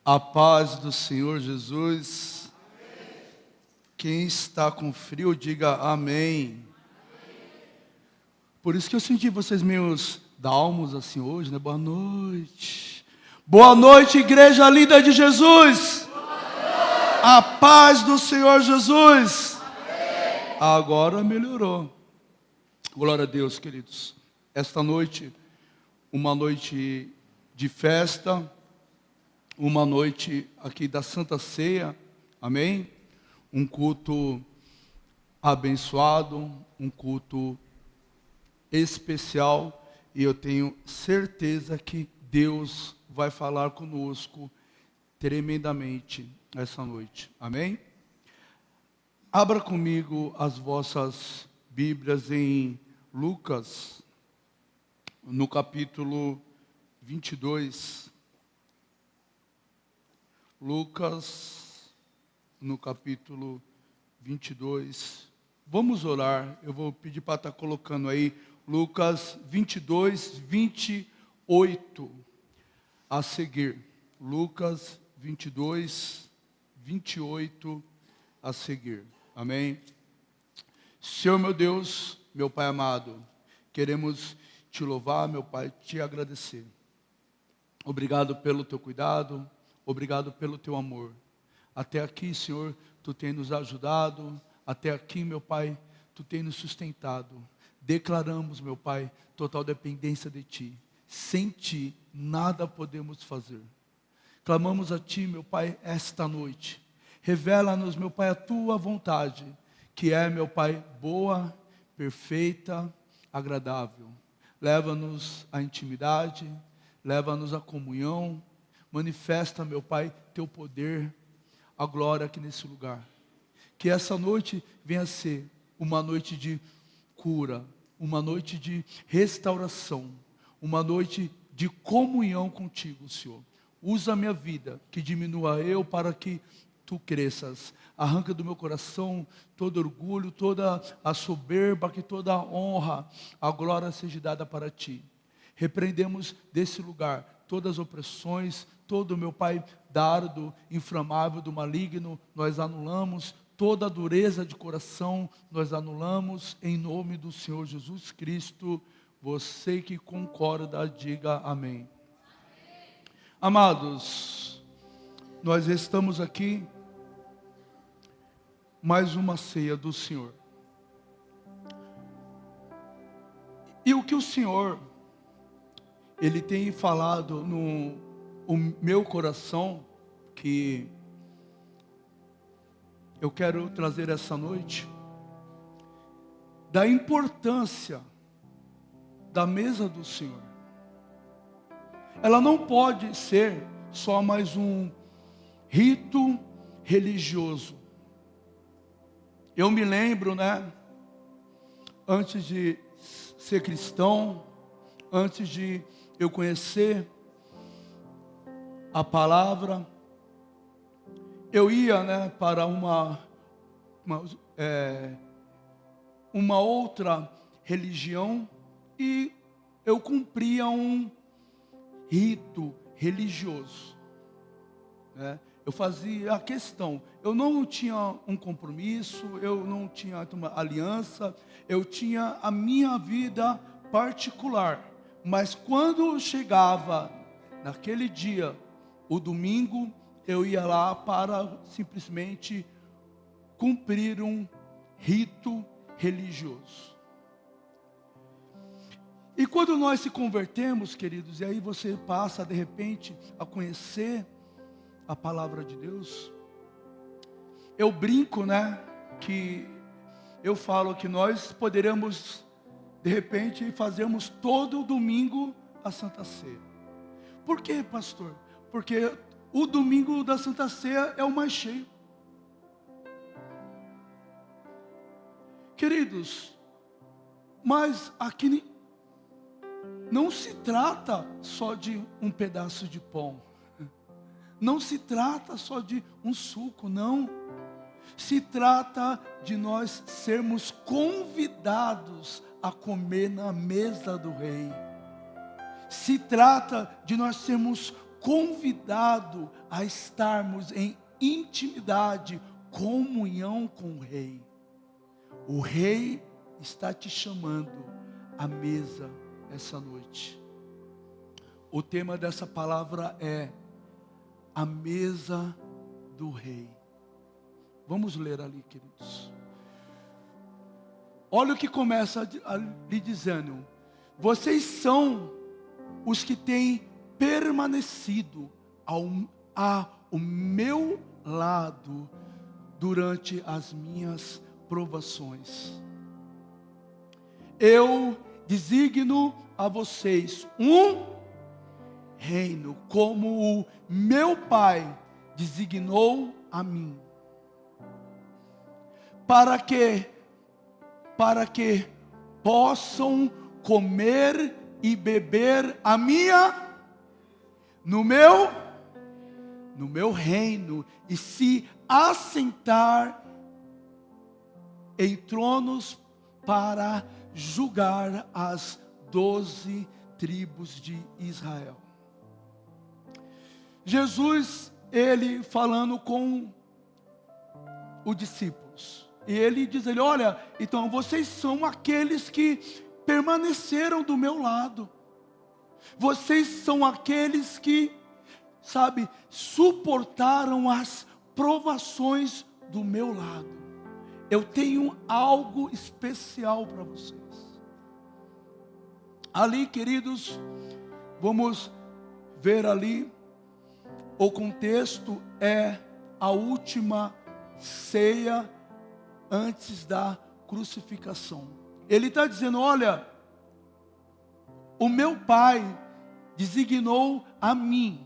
A paz do Senhor Jesus. Amém. Quem está com frio, diga amém. Por isso que eu senti vocês meus dalmos assim hoje, né? Boa noite. Boa noite, igreja linda de Jesus. A paz do Senhor Jesus. Amém. Agora melhorou. Glória a Deus, queridos. Esta noite, uma noite de festa, uma noite aqui da Santa Ceia, amém? Um culto abençoado, um culto especial, e eu tenho certeza que Deus vai falar conosco tremendamente essa noite, amém? Abra comigo as vossas Bíblias em Lucas, no capítulo 22. Lucas, no capítulo 22. Vamos orar. Eu vou pedir para estar colocando aí Lucas 22, 28 a seguir. Lucas 22, 28 a seguir. Amém? Senhor meu Deus, meu Pai amado, queremos te louvar, meu Pai, te agradecer. Obrigado pelo teu cuidado. Obrigado pelo teu amor. Até aqui, Senhor, tu tem nos ajudado. Até aqui, meu Pai, tu tem nos sustentado. Declaramos, meu Pai, total dependência de ti. Sem ti, nada podemos fazer. Clamamos a ti, meu Pai, esta noite. Revela-nos, meu Pai, a tua vontade, que é, meu Pai, boa, perfeita, agradável. Leva-nos à intimidade, leva-nos à comunhão. Manifesta, meu Pai, teu poder, a glória aqui nesse lugar. Que essa noite venha a ser uma noite de cura, uma noite de restauração, uma noite de comunhão contigo, Senhor. Usa a minha vida, que diminua eu para que tu cresças. Arranca do meu coração todo orgulho, toda a soberba, que toda a honra, a glória seja dada para ti. Repreendemos desse lugar todas as opressões, todo, meu Pai, dardo inflamável do maligno, nós anulamos. Toda a dureza de coração, nós anulamos em nome do Senhor Jesus Cristo. Você que concorda, diga amém. Amados, nós estamos aqui, mais uma ceia do Senhor. E o que o Senhor, Ele tem falado no meu coração, que eu quero trazer essa noite, da importância da mesa do Senhor. Ela não pode ser só mais um rito religioso. Eu me lembro, antes de ser cristão, antes de eu conhecer a palavra, eu ia, para uma outra religião, e eu cumpria um rito religioso, Eu fazia a questão, eu não tinha um compromisso, eu não tinha uma aliança, eu tinha a minha vida particular, mas quando chegava naquele dia, o domingo, eu ia lá para simplesmente cumprir um rito religioso. E quando nós se convertemos, queridos, e aí você passa de repente a conhecer a palavra de Deus, eu brinco, que eu falo que nós poderíamos de repente fazermos todo domingo a Santa Ceia. Por quê, pastor? Porque o domingo da Santa Ceia é o mais cheio. Queridos, mas aqui não se trata só de um pedaço de pão. Não se trata só de um suco, não. Se trata de nós sermos convidados a comer na mesa do Rei. Se trata de nós sermos convidado a estarmos em intimidade, comunhão com o Rei. O Rei está te chamando à mesa essa noite. O tema dessa palavra é a mesa do Rei. Vamos ler ali, queridos. Olha o que começa ali dizendo: vocês são os que têm permanecido ao meu lado durante as minhas provações. Eu designo a vocês um reino, como o meu Pai designou a mim, para que possam comer e beber no meu reino, e se assentar em tronos para julgar as 12 tribos de Israel. Jesus, ele falando com os discípulos, e ele diz, olha, então vocês são aqueles que permaneceram do meu lado. Vocês são aqueles que, suportaram as provações do meu lado. Eu tenho algo especial para vocês. Ali, queridos, vamos ver ali, o contexto é a última ceia antes da crucificação. Ele está dizendo, olha, o meu Pai designou a mim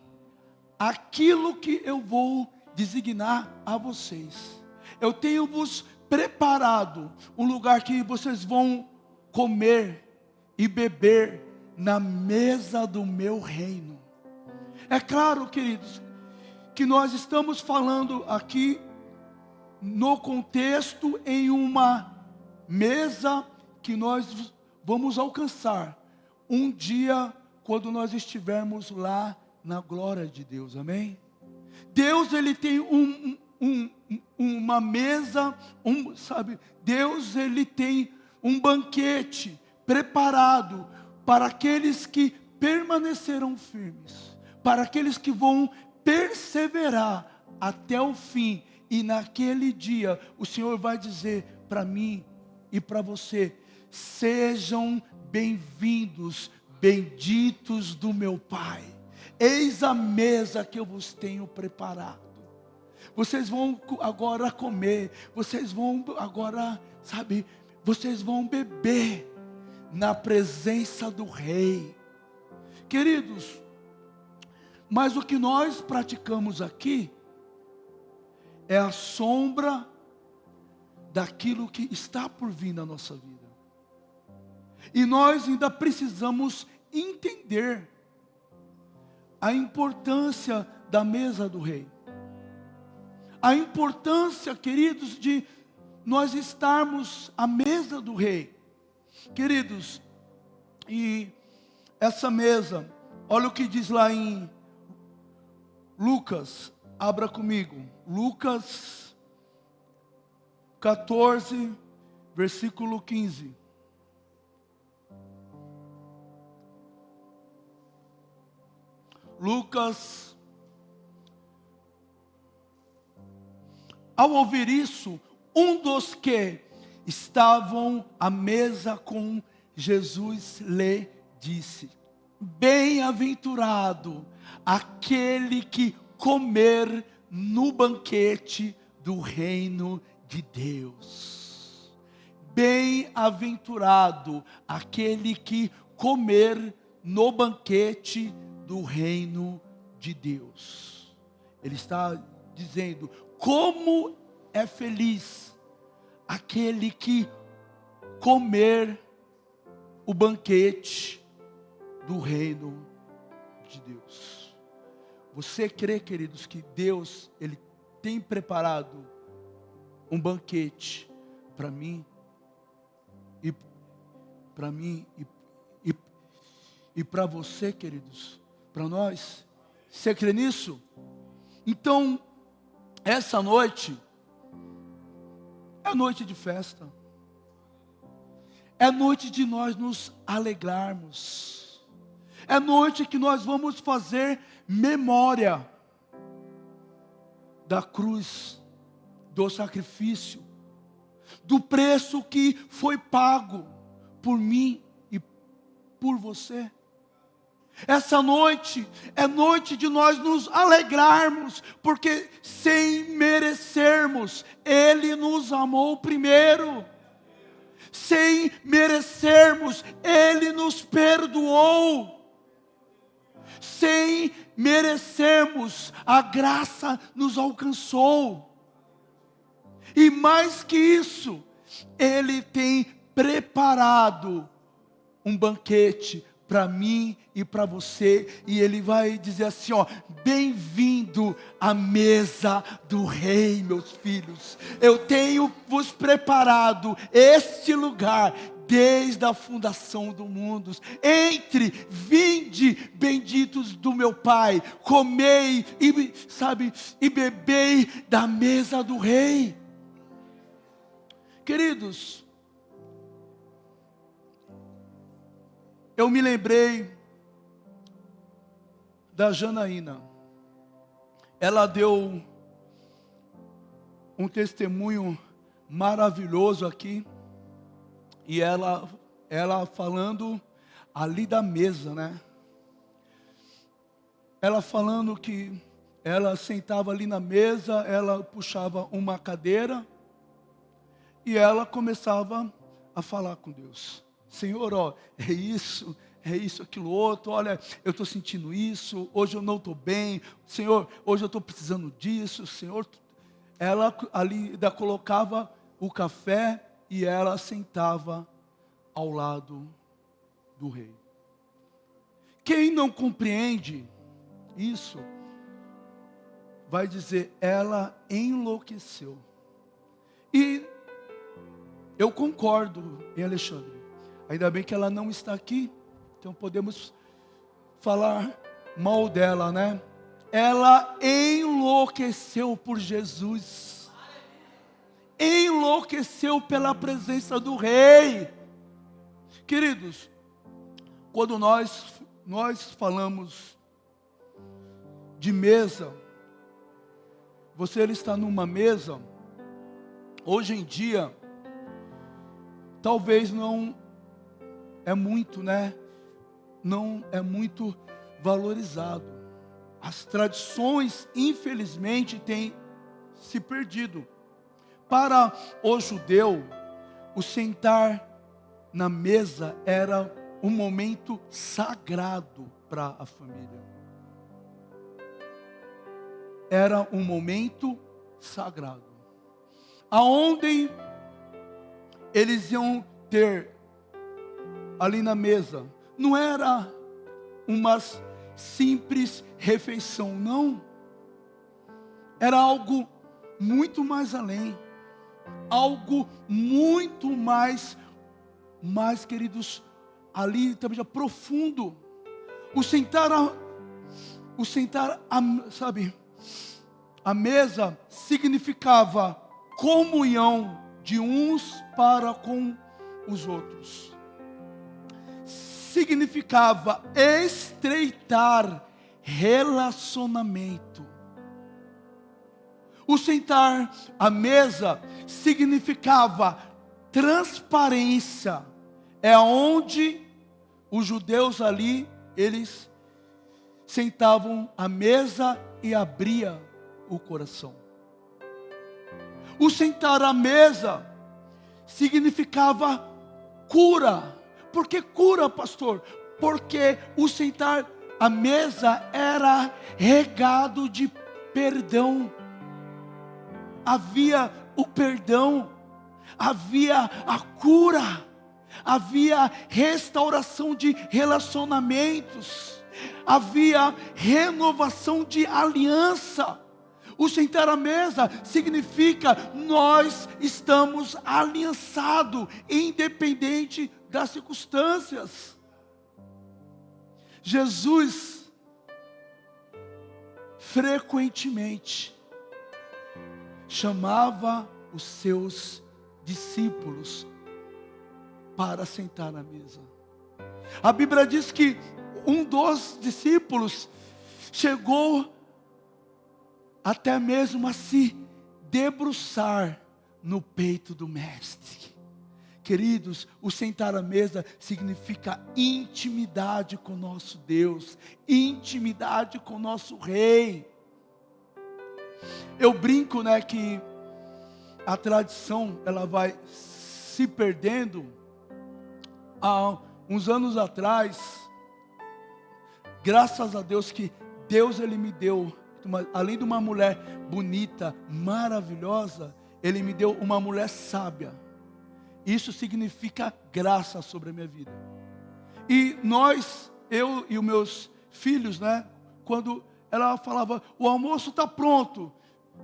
aquilo que eu vou designar a vocês. Eu tenho vos preparado um lugar que vocês vão comer e beber na mesa do meu reino. É claro, queridos, que nós estamos falando aqui no contexto em uma mesa que nós vamos alcançar um dia quando nós estivermos lá na glória de Deus, amém? Deus, ele tem uma mesa, Deus, ele tem um banquete preparado para aqueles que permaneceram firmes, para aqueles que vão perseverar até o fim. E naquele dia o Senhor vai dizer para mim e para você: sejam bem-vindos, benditos do meu Pai. Eis a mesa que eu vos tenho preparado. Vocês vão agora comer, vocês vão agora, vocês vão beber na presença do Rei. Queridos, mas o que nós praticamos aqui é a sombra daquilo que está por vir na nossa vida. E nós ainda precisamos entender a importância da mesa do Rei. A importância, queridos, de nós estarmos à mesa do Rei. Queridos, e essa mesa, olha o que diz lá em Lucas, abra comigo, Lucas 14, versículo 15. Lucas, ao ouvir isso, um dos que estavam à mesa com Jesus lhe disse: bem-aventurado aquele que comer no banquete do reino de Deus. Bem-aventurado aquele que comer no banquete do reino de Deus. Ele está dizendo, como é feliz aquele que comer o banquete do reino de Deus. Você crê, queridos, que Deus, ele tem preparado um banquete para mim e para mim e para você, queridos, para nós? Você crê nisso? Então, essa noite é noite de festa. É noite de nós nos alegrarmos. É noite que nós vamos fazer memória da cruz, do sacrifício, do preço que foi pago por mim e por você. Essa noite é noite de nós nos alegrarmos, porque sem merecermos, Ele nos amou primeiro. Sem merecermos, Ele nos perdoou. Sem merecermos, a graça nos alcançou. E mais que isso, Ele tem preparado um banquete para mim e para você, e Ele vai dizer assim, ó: bem-vindo à mesa do rei, meus filhos. Eu tenho vos preparado este lugar desde a fundação do mundo. Entre, vinde, benditos do meu Pai, comei e bebei da mesa do rei. Queridos, eu me lembrei da Janaína. Ela deu um testemunho maravilhoso aqui. E ela falando ali da mesa, né? Ela falando que ela sentava ali na mesa, ela puxava uma cadeira e ela começava a falar com Deus. Senhor, ó, é isso, aquilo outro, olha, eu estou sentindo isso, hoje eu não estou bem, Senhor, hoje eu estou precisando disso, Senhor. Ela ali ainda colocava o café e ela sentava ao lado do rei. Quem não compreende isso, vai dizer, ela enlouqueceu. E eu concordo em Alexandre. Ainda bem que ela não está aqui, então podemos falar mal dela, né? Ela enlouqueceu por Jesus. Enlouqueceu pela presença do rei. Queridos, quando nós falamos de mesa, você está numa mesa, hoje em dia, talvez não é muito, né? Não é muito valorizado. As tradições, infelizmente, têm se perdido. Para o judeu, o sentar na mesa era um momento sagrado para a família. Era um momento sagrado, aonde eles iam ter ali na mesa, não era uma simples refeição, não. Era algo muito mais além, algo muito mais, queridos, ali também já profundo. A mesa significava comunhão de uns para com os outros. Significava estreitar relacionamento. O sentar à mesa significava transparência. É onde os judeus ali, eles sentavam à mesa e abria o coração. O sentar à mesa significava cura. Por que cura, pastor? Porque o sentar à mesa era regado de perdão. Havia o perdão, havia a cura, havia restauração de relacionamentos, havia renovação de aliança. O sentar à mesa significa nós estamos aliançados, independente das circunstâncias. Jesus, frequentemente chamava os seus discípulos para sentar na mesa. A Bíblia diz que um dos discípulos chegou até mesmo a se debruçar no peito do mestre. Queridos, o sentar à mesa significa intimidade com nosso Deus, intimidade com nosso Rei. Eu brinco, que a tradição ela vai se perdendo. Há uns anos atrás, graças a Deus que Deus ele me deu, além de uma mulher bonita, maravilhosa, Ele me deu uma mulher sábia. Isso significa graça sobre a minha vida. E eu e os meus filhos, quando ela falava, o almoço está pronto,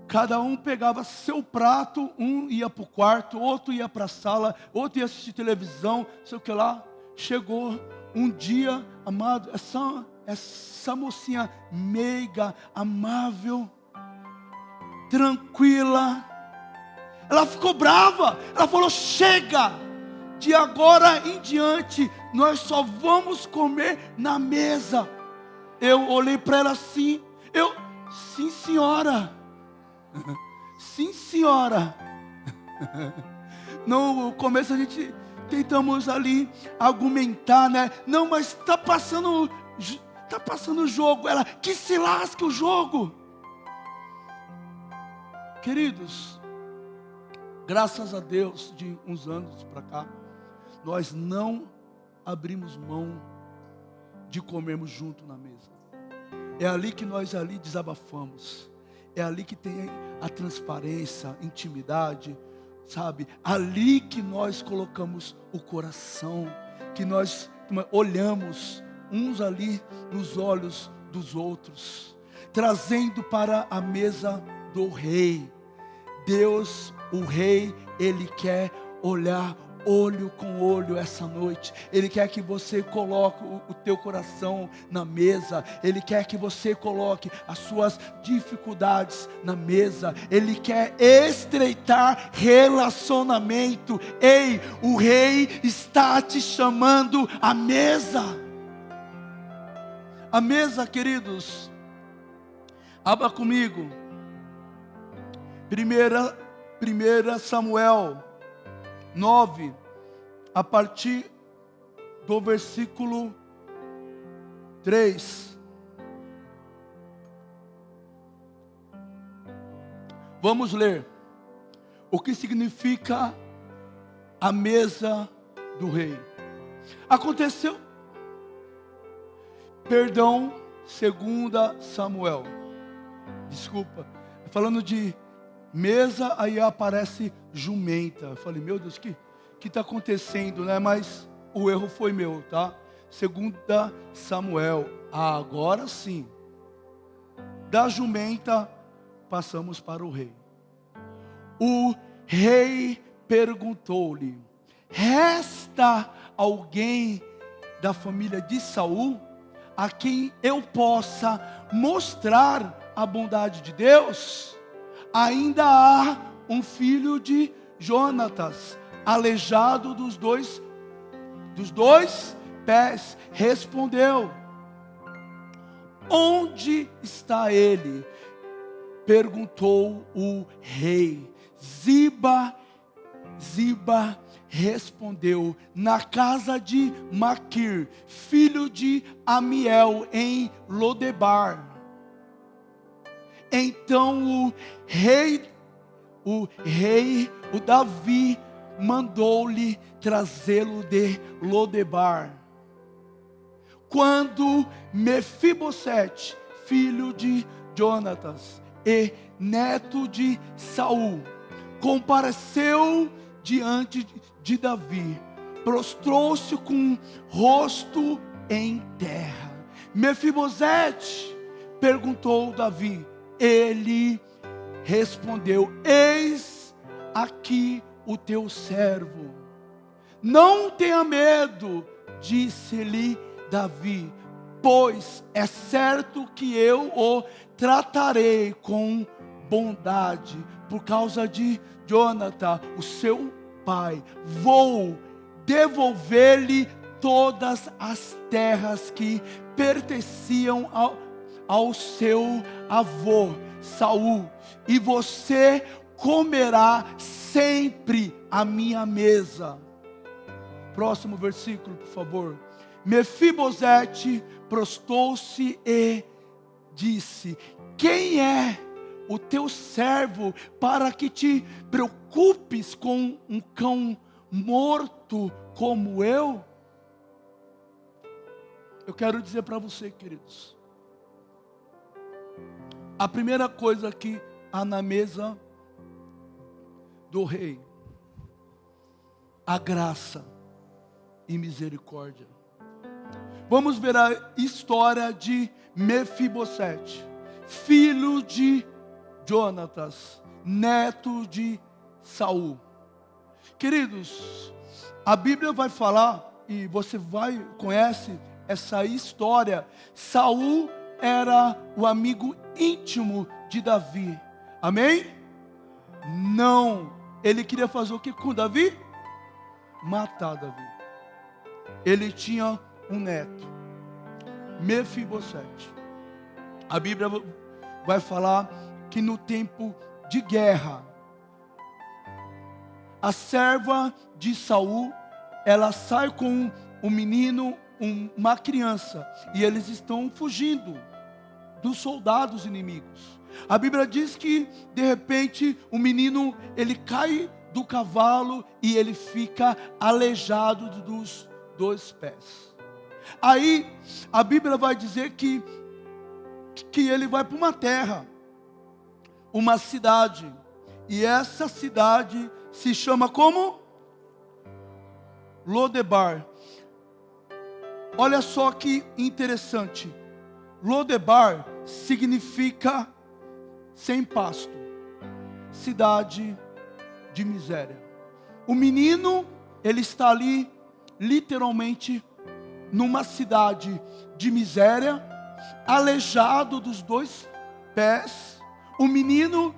cada um pegava seu prato, um ia para o quarto, outro ia para a sala, outro ia assistir televisão, sei o que lá. Chegou um dia, amado, essa mocinha meiga, amável, tranquila, ela ficou brava. Ela falou, chega, de agora em diante nós só vamos comer na mesa. Eu olhei para ela assim, sim senhora, sim senhora. No começo a gente tentamos ali argumentar, não, mas está passando o jogo. Ela, que se lasque o jogo. Queridos, graças a Deus, de uns anos para cá, nós não abrimos mão de comermos junto na mesa. É ali que nós desabafamos. É ali que tem a transparência, a intimidade, sabe? Ali que nós colocamos o coração, que nós olhamos uns ali nos olhos dos outros, trazendo para a mesa do Rei. Deus, o Rei, Ele quer olhar olho com olho essa noite. Ele quer que você coloque o teu coração na mesa. Ele quer que você coloque as suas dificuldades na mesa. Ele quer estreitar relacionamento. Ei, o Rei está te chamando à mesa. A mesa, queridos, abra comigo. 1 Samuel 9, a partir do versículo 3. Vamos ler o que significa a mesa do rei. Aconteceu, perdão, 2 Samuel, desculpa, falando de mesa, aí aparece jumenta. Eu falei, meu Deus, que está acontecendo, Mas o erro foi meu, tá? 2 Samuel, agora sim. Da jumenta, passamos para o rei. O rei perguntou-lhe, resta alguém da família de Saul, a quem eu possa mostrar a bondade de Deus? Ainda há um filho de Jonatas, aleijado dos dois pés. Respondeu, onde está ele? Perguntou o rei. Ziba respondeu, na casa de Maquir, filho de Amiel, em Lodebar. Então o Davi mandou-lhe trazê-lo de Lodebar. Quando Mefibosete, filho de Jonatas e neto de Saul, compareceu diante de Davi, prostrou-se com o rosto em terra. Mefibosete, perguntou Davi. Ele respondeu, eis aqui o teu servo. Não tenha medo, disse-lhe Davi, pois é certo que eu o tratarei com bondade, por causa de Jonathan, o seu pai. Vou devolver-lhe todas as terras que pertenciam ao seu avô Saul, e você comerá sempre à minha mesa. Próximo versículo, por favor. Mefibosete prostou-se e disse: quem é o teu servo para que te preocupes com um cão morto como eu? Eu quero dizer para você, queridos, a primeira coisa que há na mesa do rei, a graça e misericórdia. Vamos ver a história de Mefibosete, filho de Jonatas, neto de Saul. Queridos, a Bíblia vai falar, e você conhece essa história. Saul era o amigo íntimo de Davi. Amém? Não. Ele queria fazer o que com Davi? Matar Davi. Ele tinha um neto, Mefibosete. A Bíblia vai falar que no tempo de guerra, a serva de Saul, ela sai com um menino, uma criança, e eles estão fugindo dos soldados inimigos. A Bíblia diz que de repente o menino, ele cai do cavalo e ele fica aleijado dos 2 pés. Aí a Bíblia vai dizer que ele vai para uma terra, uma cidade, e essa cidade se chama como? Lodebar. Olha só que interessante. Lodebar significa sem pasto, cidade de miséria. O menino, ele está ali literalmente numa cidade de miséria, aleijado dos 2 pés. O menino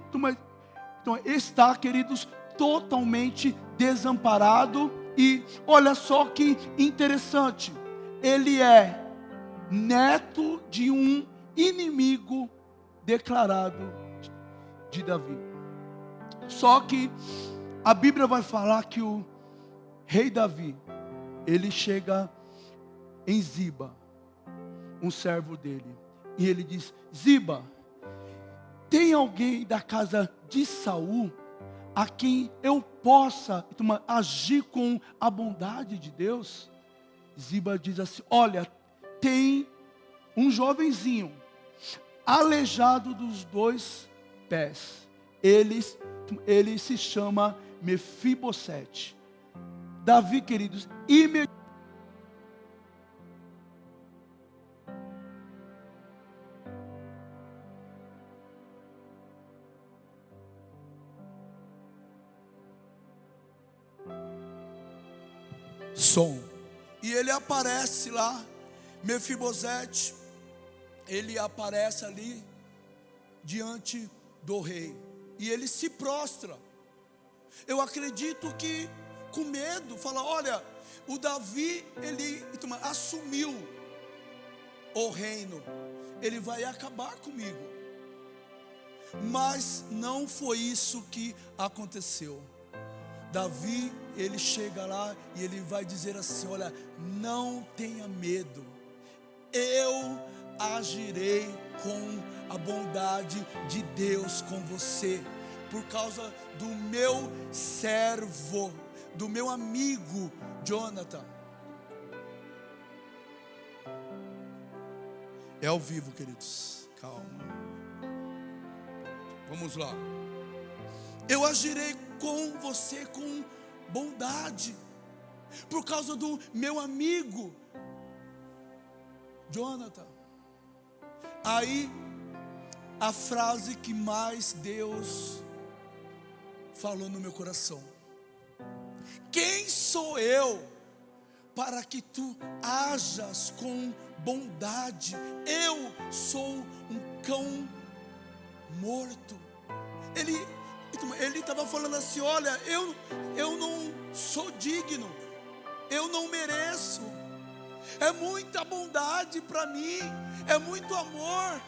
então, está, queridos, totalmente desamparado. E olha só que interessante, ele é neto de um inimigo declarado de Davi. Só que a Bíblia vai falar que o rei Davi, ele chega em Ziba, um servo dele, e ele diz: Ziba, tem alguém da casa de Saul a quem eu possa agir com a bondade de Deus? Ziba diz assim: olha, tem um jovenzinho aleijado dos 2 pés. Ele se chama Mefibosete. Davi, queridos, imediatamente som. E ele aparece lá, Mefibosete, ele aparece ali diante do rei, e ele se prostra. Eu acredito que com medo, fala: olha, o Davi, ele assumiu o reino, ele vai acabar comigo. Mas não foi isso que aconteceu. Davi, ele chega lá e ele vai dizer assim: olha, não tenha medo, eu agirei com a bondade de Deus com você, por causa do meu servo, do meu amigo Jonathan. É ao vivo, queridos, calma, vamos lá. Eu agirei com você com bondade, por causa do meu amigo Jonathan. Aí, a frase que mais Deus falou no meu coração: quem sou eu para que tu hajas com bondade. Eu sou um cão morto. Ele estava falando assim: olha, eu não sou digno, eu não mereço. É muita bondade para mim, é muito amor.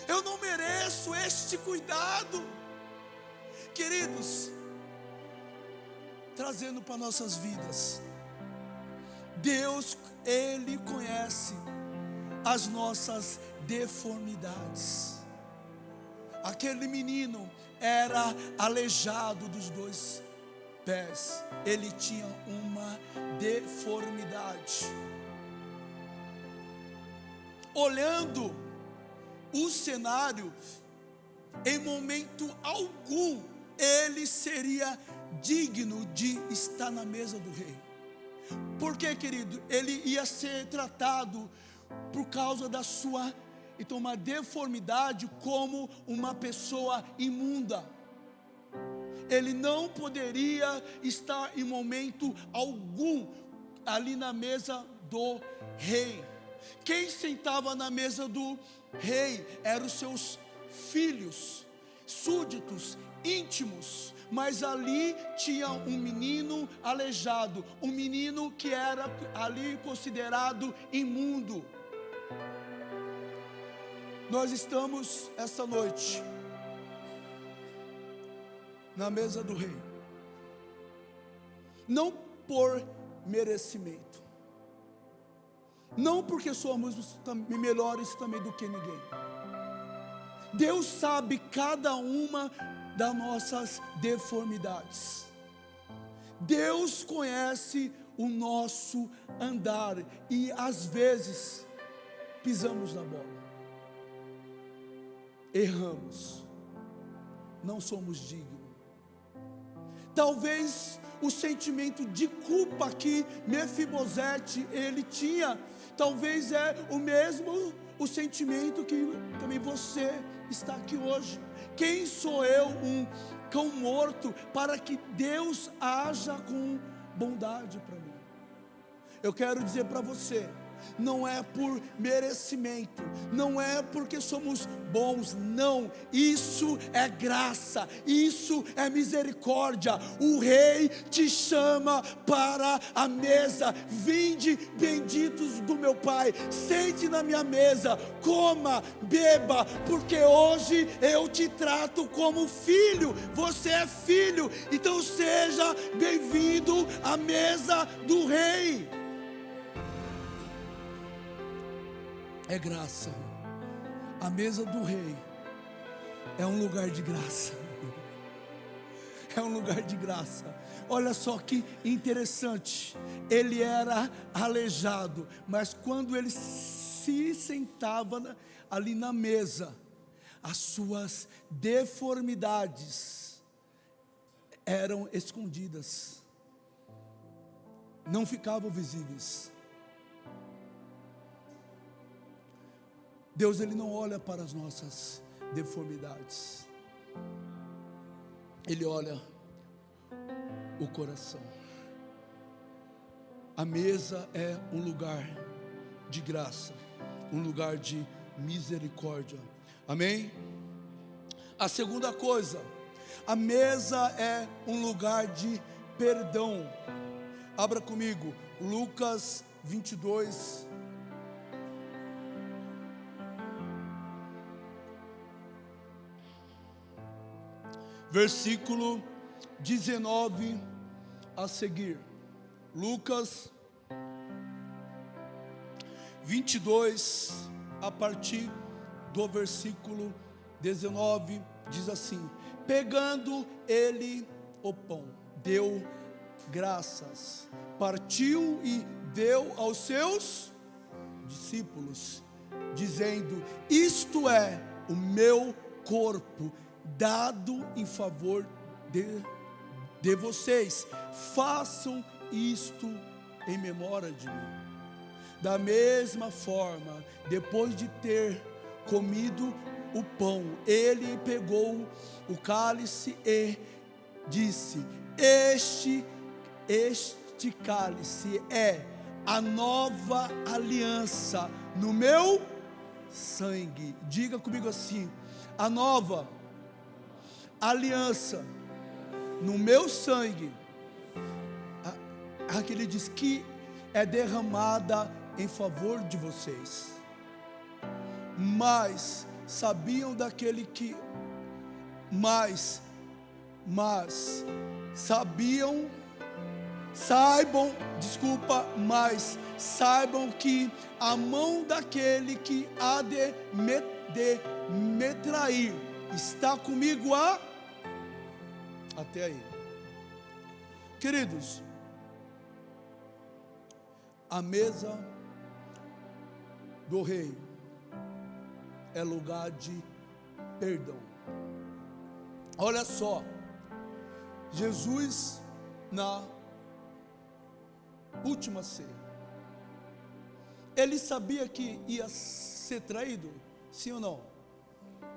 Eu não mereço este cuidado. Queridos, trazendo para nossas vidas, Deus, Ele conhece as nossas deformidades. Aquele menino era aleijado dos 2 pés, ele tinha uma deformidade. Olhando o cenário, em momento algum ele seria digno de estar na mesa do rei. Porque, querido, ele ia ser tratado por causa da sua, então, uma deformidade, como uma pessoa imunda. Ele não poderia estar em momento algum ali na mesa do rei. Quem sentava na mesa do rei eram os seus filhos, súditos, íntimos. Mas ali tinha um menino aleijado, um menino que era ali considerado imundo. Nós estamos essa noite na mesa do rei, não por merecimento, não porque somos melhores também do que ninguém. Deus sabe cada uma das nossas deformidades. Deus conhece o nosso andar e às vezes pisamos na bola, erramos, não somos dignos. Talvez o sentimento de culpa que Mefibosete ele tinha, talvez é o mesmo o sentimento que também você está aqui hoje. Quem sou eu, um cão morto, para que Deus haja com bondade para mim? Eu quero dizer para você, não é por merecimento, não é porque somos bons, não, isso é graça, isso é misericórdia. O rei te chama para a mesa. Vinde, benditos do meu Pai, sente na minha mesa, coma, beba, porque hoje eu te trato como filho. Você é filho, então seja bem-vindo à mesa do rei. É graça. A mesa do rei é um lugar de graça. É um lugar de graça. Olha só que interessante. Ele era aleijado, mas quando ele se sentava ali na mesa, as suas deformidades eram escondidas, não ficavam visíveis. Deus, Ele não olha para as nossas deformidades, Ele olha o coração. A mesa é um lugar de graça, um lugar de misericórdia. Amém? A segunda coisa, a mesa é um lugar de perdão. Abra comigo, Lucas 22. Versículo 19 a seguir. Lucas 22, a partir do versículo 19, diz assim: pegando ele o pão, deu graças, partiu e deu aos seus discípulos, dizendo: isto é o meu corpo, dado em favor de vocês, façam isto em memória de mim. Da mesma forma, depois de ter comido o pão, ele pegou o cálice e disse: este este cálice é a nova aliança no meu sangue. Diga comigo assim: a nova aliança no meu sangue. Aqui ele diz que é derramada em favor de vocês. Mas sabiam daquele que saibam que a mão daquele que há de me trair está comigo até aí. Queridos, a mesa do rei é lugar de perdão. Olha só, Jesus na última ceia, ele sabia que ia ser traído? Sim ou não?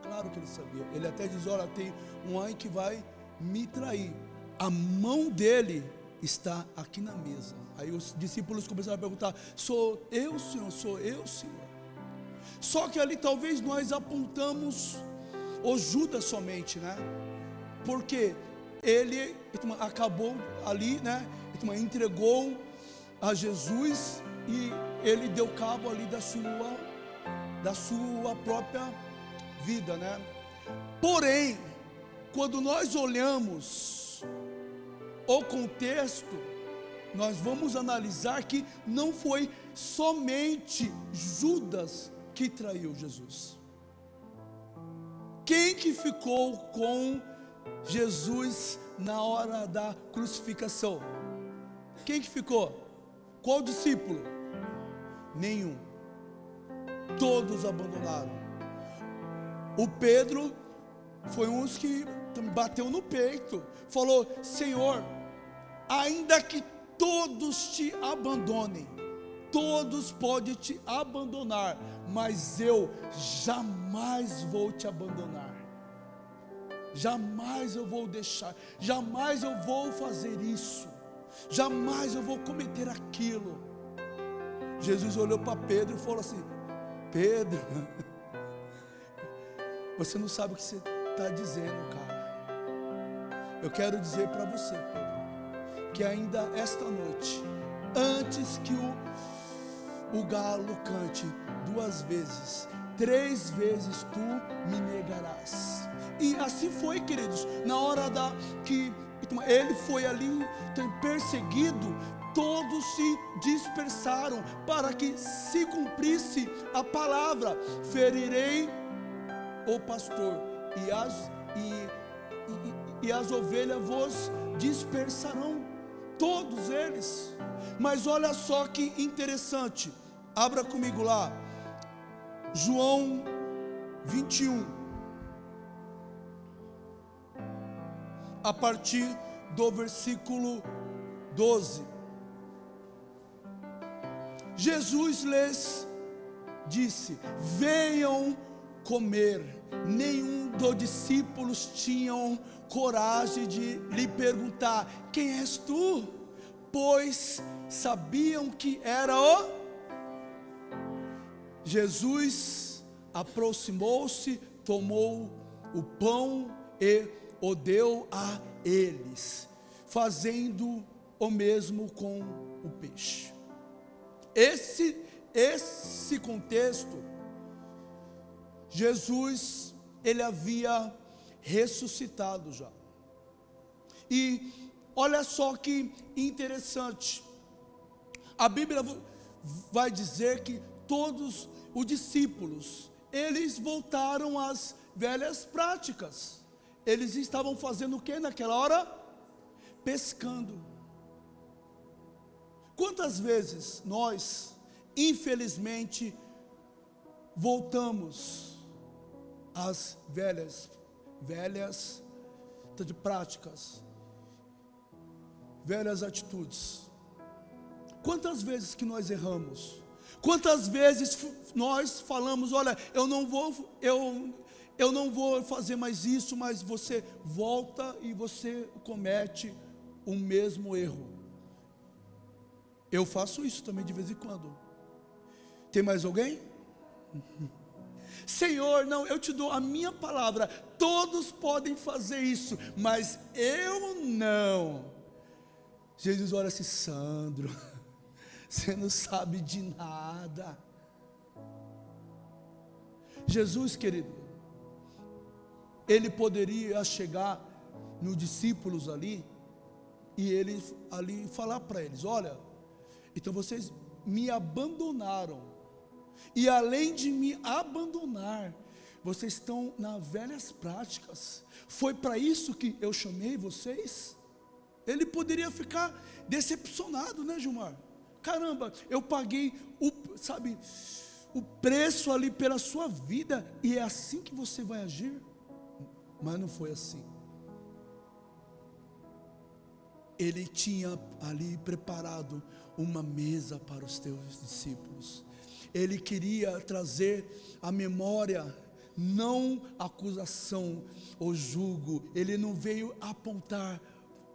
Claro que ele sabia. Ele até diz: olha, tem um anjo que vai me trair. A mão dele está aqui na mesa. Aí os discípulos começaram a perguntar: sou eu, Senhor? Sou eu, Senhor? Só que ali talvez nós apontamos o Judas somente, né? Porque ele acabou ali, né? Entregou a Jesus e ele deu cabo ali da sua própria vida, né? Porém, quando nós olhamos o contexto, nós vamos analisar que não foi somente Judas que traiu Jesus. Quem que ficou com Jesus na hora da crucificação? Quem que ficou? Qual discípulo? Nenhum. Todos abandonaram. O Pedro foi um dos que bateu no peito, falou: Senhor, ainda que todos te abandonem, todos podem te abandonar, mas eu jamais vou te abandonar, jamais eu vou deixar, jamais eu vou fazer isso, jamais eu vou cometer aquilo. Jesus olhou para Pedro e falou assim: Pedro, você não sabe o que você está dizendo, cara. Eu quero dizer para você, Pedro, que ainda esta noite, antes que o galo cante 2 vezes, 3 vezes tu me negarás. E assim foi, queridos, na hora que ele foi ali perseguido, todos se dispersaram para que se cumprisse a palavra: ferirei o pastor e as ovelhas vos dispersarão, todos eles. Mas olha só que interessante, abra comigo lá, João 21, a partir do versículo 12. Jesus lhes disse: venham comer. Nenhum dos discípulos tinham coragem de lhe perguntar: quem és tu? Pois sabiam que era o Jesus. Aproximou-se, tomou o pão e o deu a eles, fazendo o mesmo com o peixe. Esse contexto, Jesus, ele havia ressuscitado já. E olha só que interessante, a Bíblia vai dizer que todos os discípulos, eles voltaram às velhas práticas. Eles estavam fazendo o que naquela hora? Pescando. Quantas vezes nós, infelizmente, voltamos às velhas de práticas, velhas atitudes? Quantas vezes que nós erramos? Quantas vezes nós falamos: olha, eu não vou fazer mais isso, mas você volta e você comete o mesmo erro. Eu faço isso também de vez em quando. Tem mais alguém? Senhor, não, eu te dou a minha palavra. Todos podem fazer isso, mas eu não. Jesus olha assim: Sandro, você não sabe de nada. Jesus, querido, ele poderia chegar nos discípulos ali, e ele ali falar para eles: olha, então vocês me abandonaram, e além de me abandonar, vocês estão nas velhas práticas. Foi para isso que eu chamei vocês? Ele poderia ficar decepcionado, né, Gilmar? Caramba, eu paguei o preço ali pela sua vida, e é assim que você vai agir? Mas não foi assim. Ele tinha ali preparado uma mesa para os teus discípulos. Ele queria trazer a memória, não acusação ou julgo. Ele não veio apontar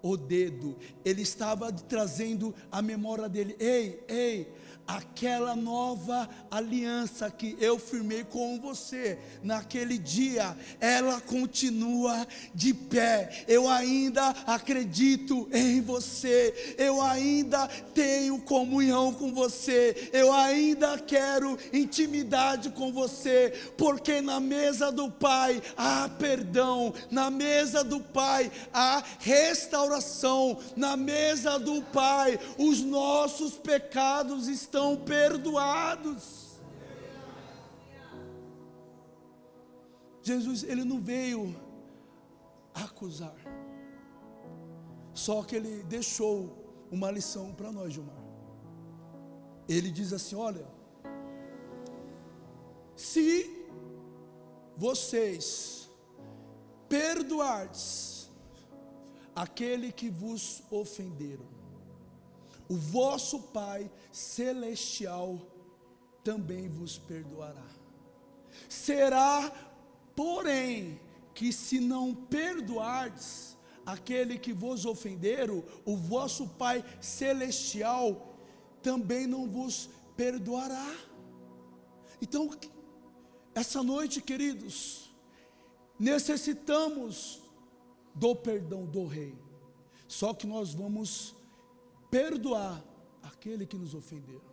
o dedo. Ele estava trazendo a memória dele. Ei, aquela nova aliança que eu firmei com você naquele dia, ela continua de pé. Eu ainda acredito em você, eu ainda tenho comunhão com você, eu ainda quero intimidade com você, porque na mesa do Pai há perdão, na mesa do Pai há restauração, na mesa do Pai os nossos pecados estão perdoados. Jesus, ele não veio acusar, só que ele deixou uma lição para nós, Gilmar. Ele diz assim: olha, se vocês perdoardes aquele que vos ofenderam, o vosso Pai Celestial também vos perdoará. Será, porém, que se não perdoardes aquele que vos ofenderam, o vosso Pai Celestial também não vos perdoará. Então, essa noite, queridos, necessitamos do perdão do Rei. Só que nós vamos perdoar aquele que nos ofenderam,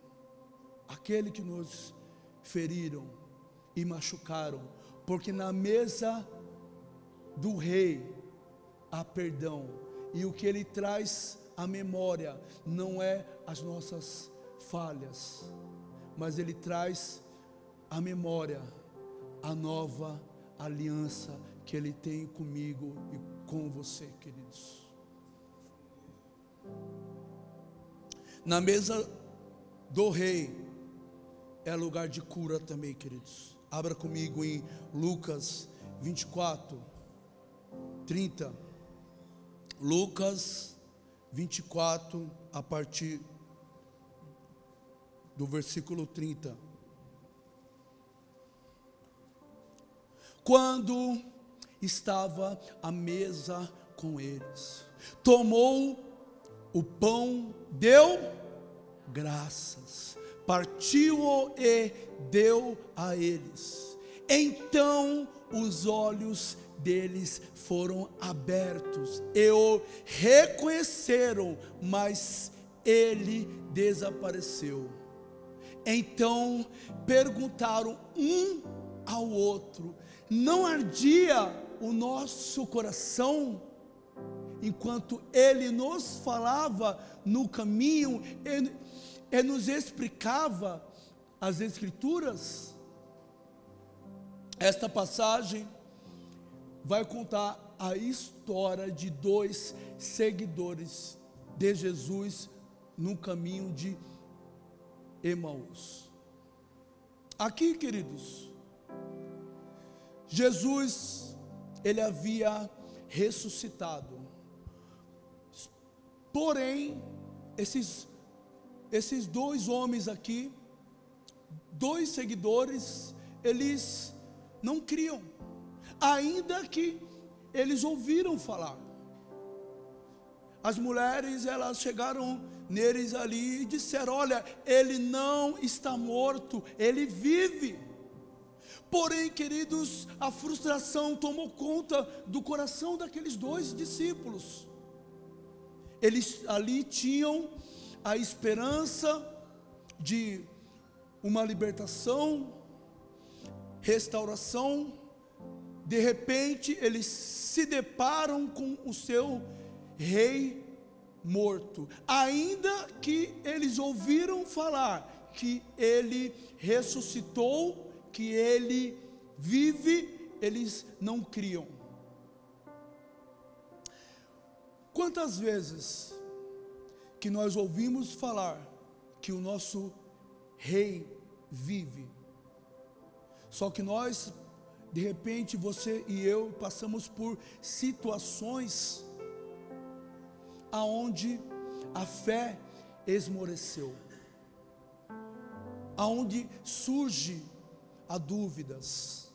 aquele que nos feriram e machucaram, porque na mesa do Rei há perdão, e o que ele traz à memória não é as nossas falhas, mas ele traz à memória a nova aliança que ele tem comigo e com você, queridos. Na mesa do Rei é lugar de cura também, queridos. Abra comigo em Lucas 24, 30. Lucas 24, a partir do versículo 30. Quando estava à mesa com eles, tomou o pão, deu graças, partiu-o e deu a eles. Então os olhos deles foram abertos e o reconheceram, mas ele desapareceu. Então perguntaram um ao outro: não ardia o nosso coração enquanto ele nos falava no caminho e nos explicava as Escrituras? Esta passagem vai contar a história de dois seguidores de Jesus no caminho de Emaús. Aqui, queridos, Jesus, ele havia ressuscitado. Porém, esses dois homens aqui, dois seguidores, eles não criam, ainda que eles ouviram falar, as mulheres, elas chegaram neles ali e disseram: olha, ele não está morto, ele vive. Porém, queridos, a frustração tomou conta do coração daqueles dois discípulos. Eles ali tinham a esperança de uma libertação, restauração. De repente, eles se deparam com o seu rei morto, ainda que eles ouviram falar que ele ressuscitou, que ele vive, eles não criam. Quantas vezes que nós ouvimos falar que o nosso rei vive, só que nós, de repente, você e eu passamos por situações aonde a fé esmoreceu, aonde surge a dúvidas,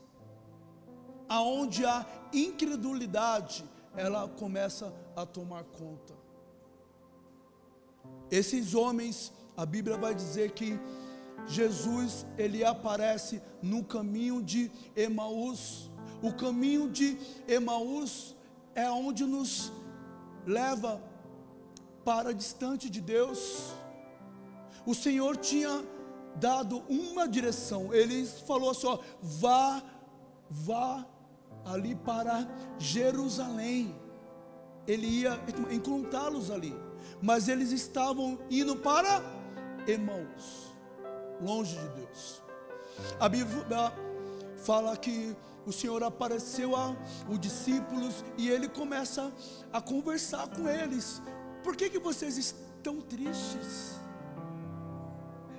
aonde a incredulidade ela começa a tomar conta. Esses homens, a Bíblia vai dizer que Jesus, ele aparece no caminho de Emaús. O caminho de Emaús é onde nos leva para distante de Deus. O Senhor tinha dado uma direção. Ele falou assim: ó, vá ali para Jerusalém. Ele ia encontrá-los ali, mas eles estavam indo para Emaús, longe de Deus. A Bíblia fala que o Senhor apareceu aos discípulos e ele começa a conversar com eles. Por que vocês estão tristes?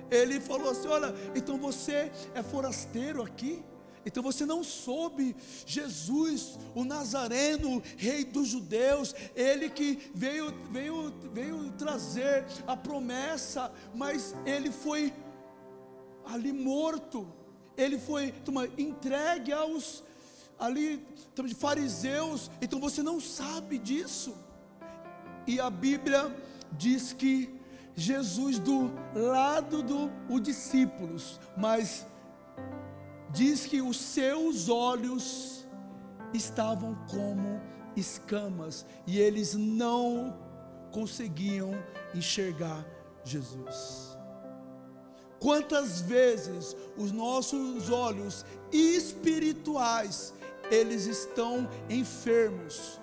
Ele falou assim: olha, então você é forasteiro aqui? Então você não soube Jesus, o Nazareno, rei dos judeus, ele que veio trazer a promessa, mas ele foi ali morto, ele foi entregue aos ali fariseus. Então você não sabe disso. E a Bíblia diz que Jesus do lado dos discípulos, mas diz que os seus olhos estavam como escamas e eles não conseguiam enxergar Jesus. Quantas vezes os nossos olhos espirituais, eles estão enfermos.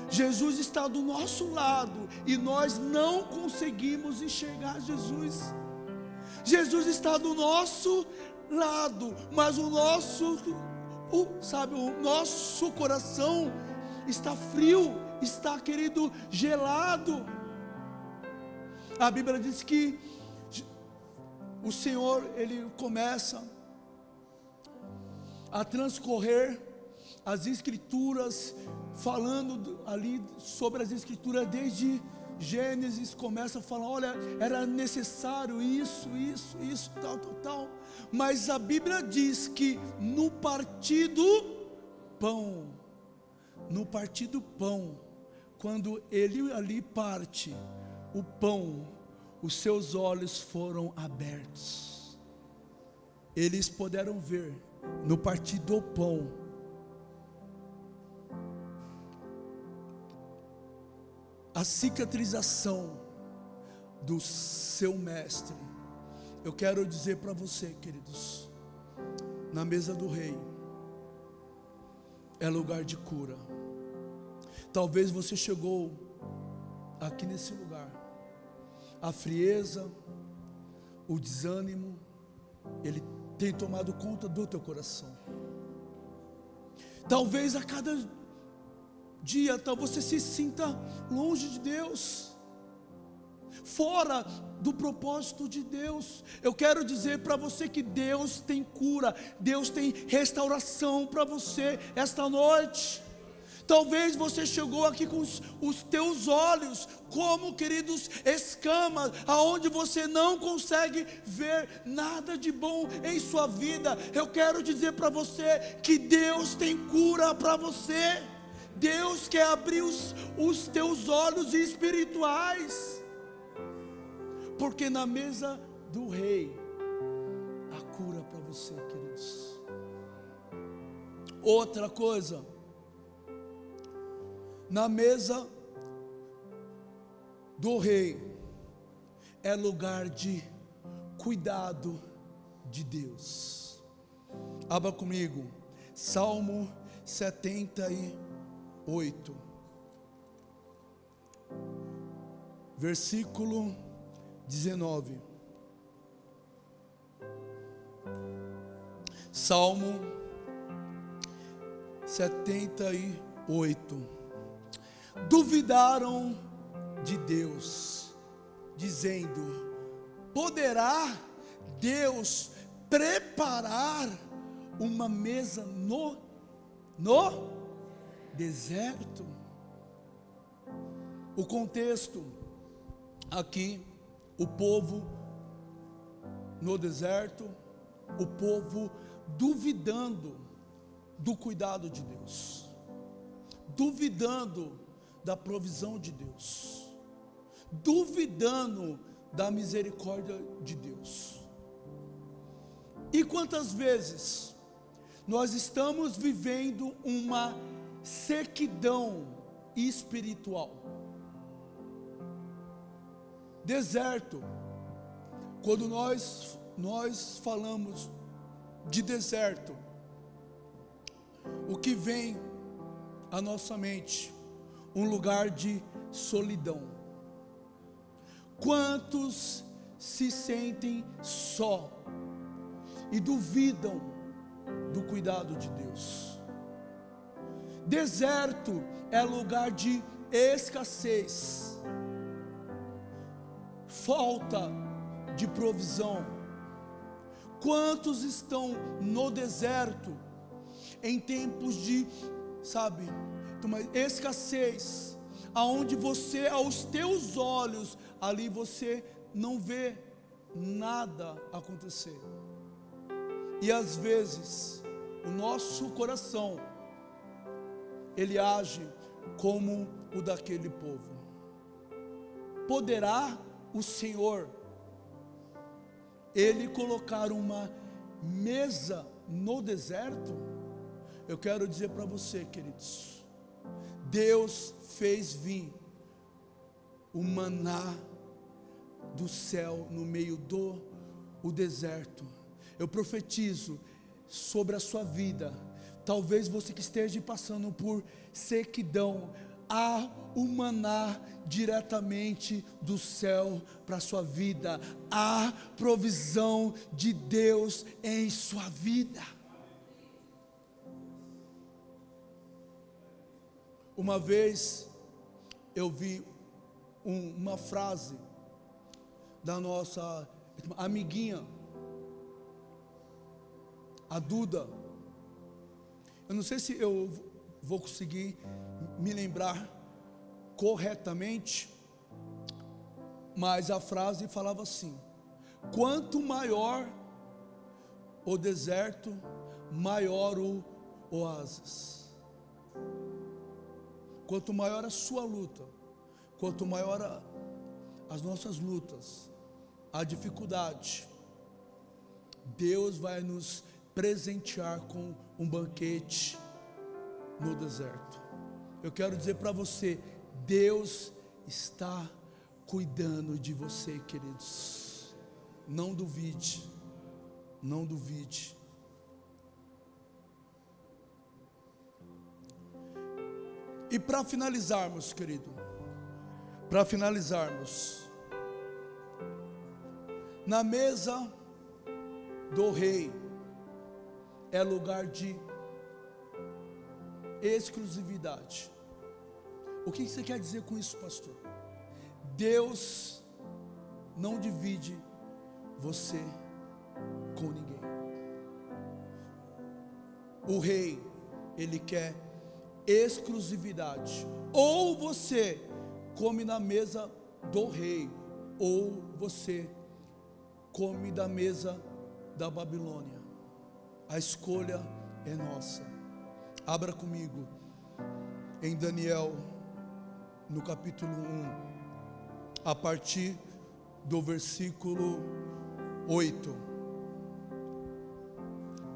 Jesus está do nosso lado e nós não conseguimos enxergar Jesus. Jesus está do nosso lado, mas o nosso coração está frio, está, querido, gelado. A Bíblia diz que o Senhor, ele começa a transcorrer as Escrituras, falando ali sobre as Escrituras desde Gênesis, começa a falar: olha, era necessário isso, tal. Mas a Bíblia diz que no partir do pão, quando ele ali parte o pão, os seus olhos foram abertos. Eles puderam ver no partir do pão a cicatrização do seu mestre. Eu quero dizer para você, queridos, na mesa do rei é lugar de cura. Talvez você chegou aqui nesse lugar, a frieza, o desânimo, ele tem tomado conta do teu coração. Talvez a cada dia você se sinta longe de Deus, fora do propósito de Deus. Eu quero dizer para você que Deus tem cura, Deus tem restauração para você esta noite. Talvez você chegou aqui com os teus olhos como, queridos, escamas, aonde você não consegue ver nada de bom em sua vida. Eu quero dizer para você que Deus tem cura para você. Deus quer abrir os teus olhos espirituais, porque na mesa do rei há cura para você, queridos. Outra coisa, na mesa do rei é lugar de cuidado de Deus. Abra comigo, Salmo 78, versículo 19. Salmo 78. Duvidaram de Deus, dizendo: poderá Deus preparar uma mesa no deserto? O contexto aqui, o povo no deserto, o povo duvidando do cuidado de Deus, duvidando da provisão de Deus, duvidando da misericórdia de Deus. E quantas vezes nós estamos vivendo uma sequidão espiritual? Deserto, quando nós falamos de deserto, o que vem à nossa mente? Um lugar de solidão. Quantos se sentem só e duvidam do cuidado de Deus? Deserto é lugar de escassez, falta de provisão. Quantos estão no deserto em tempos de, uma escassez, aonde você, aos teus olhos, ali você não vê nada acontecer. E às vezes o nosso coração, ele age como o daquele povo. Poderá o Senhor, Ele colocar uma mesa no deserto? Eu quero dizer para você, queridos, Deus fez vir o maná do céu no meio do deserto. Eu profetizo sobre a sua vida. Talvez você que esteja passando por sequidão, há o maná diretamente do céu para a sua vida. Há provisão de Deus em sua vida. Uma vez eu vi uma frase da nossa amiguinha, a Duda. Eu não sei se eu vou conseguir me lembrar corretamente, mas a frase falava assim: quanto maior o deserto, maior o oásis. Quanto maior a sua luta, quanto maior as nossas lutas, a dificuldade, Deus vai nos presentear com um banquete no deserto. Eu quero dizer para você, Deus está cuidando de você, queridos. Não duvide, não duvide. E para finalizarmos, querido, na mesa do rei é lugar de exclusividade. O que você quer dizer com isso, pastor? Deus não divide você com ninguém. O rei, ele quer exclusividade. Ou você come na mesa do rei, ou você come da mesa da Babilônia. A escolha é nossa. Abra comigo em Daniel, no capítulo 1, a partir do versículo 8.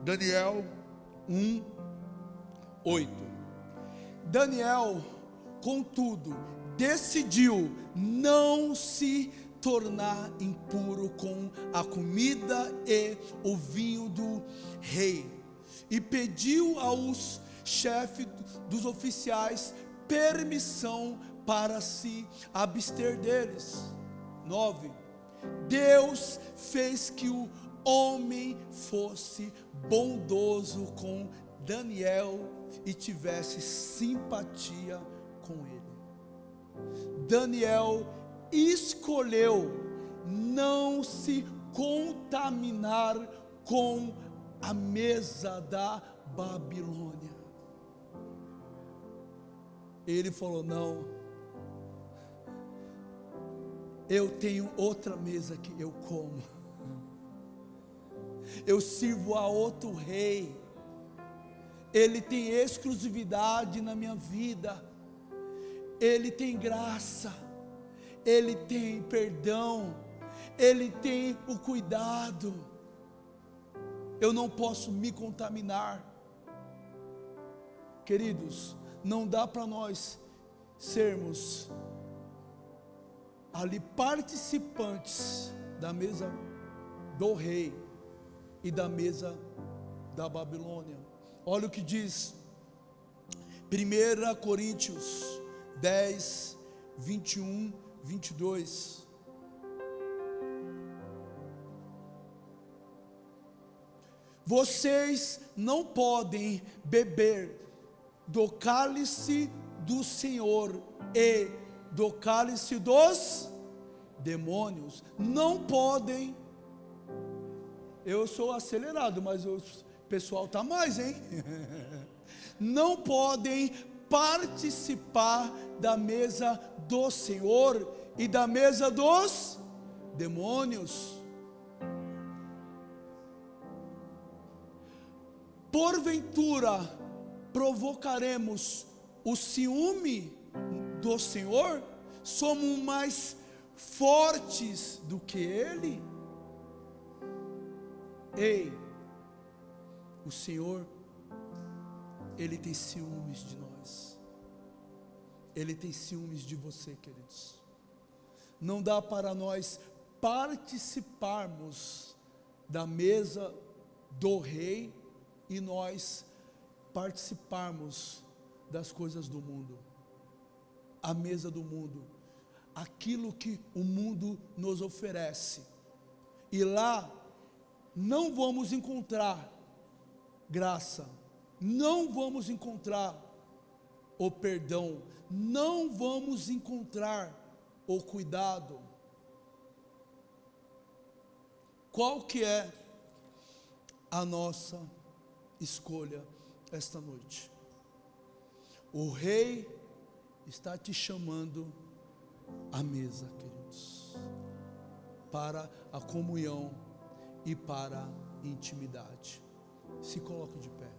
Daniel 1, 8. Daniel, contudo, decidiu não se tornar impuro com a comida e o vinho do rei, e pediu aos chefes dos oficiais permissão para se abster deles. 9. Deus fez que o homem fosse bondoso com Daniel e tivesse simpatia com ele. Daniel escolheu não se contaminar com a mesa da Babilônia. Ele falou: não, eu tenho outra mesa que eu como, eu sirvo a outro rei, ele tem exclusividade na minha vida, ele tem graça, ele tem perdão, ele tem o cuidado. Eu não posso me contaminar. Queridos, não dá para nós sermos ali participantes da mesa do rei e da mesa da Babilônia. Olha o que diz 1 Coríntios 10, 21, 22. Vocês não podem beber do cálice do Senhor e do cálice dos demônios. Não podem. Eu sou acelerado, mas o pessoal está mais, hein? Não podem participar da mesa do Senhor e da mesa dos demônios. Porventura provocaremos o ciúme do Senhor? Somos mais fortes do que Ele? Ei, o Senhor, Ele tem ciúmes de nós. Ele tem ciúmes de você, queridos. Não dá para nós participarmos da mesa do rei e nós participarmos das coisas do mundo. A mesa do mundo, aquilo que o mundo nos oferece, e lá não vamos encontrar graça, não vamos encontrar o perdão, não vamos encontrar o cuidado. Qual que é a nossa escolha esta noite? O rei está te chamando à mesa, queridos, para a comunhão e para a intimidade. Se coloque de pé.